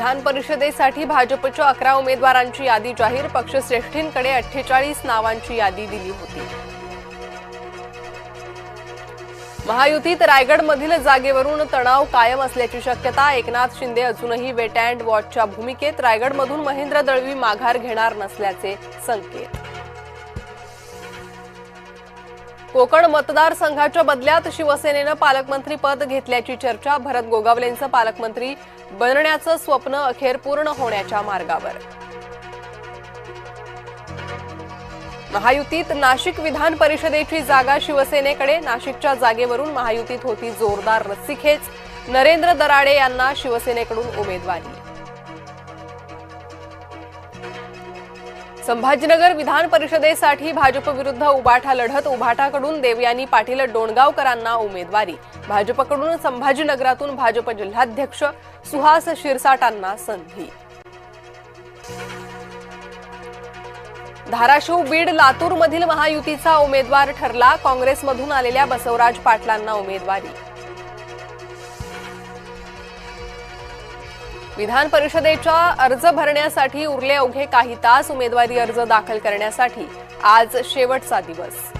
विधान परिषदेसाठी भाजपच्या 11 उमेदवारांची यादी जाहीर। पक्षश्रेष्ठींकडे 48 नावांची यादी दिली होती। महायुतीत रायगडमधील जागेवरून तणाव कायम असल्याची शक्यता। एकनाथ शिंदे अजूनही वेट अँड वॉचच्या भूमिकेत। रायगडमधून महेंद्र दळवी माघार घेणार नसल्याचे संकेत। कोकण मतदारसंघाच्या बदल्यात शिवसेनेनं पालकमंत्री पद घेतल्याची चर्चा। भरत गोगावलेंचं पालकमंत्री बनण्याचं स्वप्न अखेर पूर्ण होण्याच्या मार्गावर। महायुतीत नाशिक विधान परिषदेची जागा शिवसेनेकडे। नाशिकच्या जागेवरून महायुतीत होती जोरदार रस्सीखेच। नरेंद्र दराडे यांना शिवसेनेकडून उमेदवारी। संभाजीनगर विधान परिषदेसाठी भाजप विरुद्ध उबाठा लढत। उबाठाकडून देवयानी पाटील डोणगावकरांना उमेदवारी। भाजपकडून संभाजीनगरातून भाजप जिल्हाध्यक्ष सुहास शिरसाटांना संधी। धाराशिव बीड लातूरमधील महायुतीचा उमेदवार ठरला। काँग्रेसमधून आलेल्या बसवराज पाटलांना उमेदवारी। विधान परिषदेच्या अर्ज भरण्यासाठी उरले अवघे काही तास। उमेदवारी अर्ज दाखल करण्यासाठी आज शेवटचा दिवस।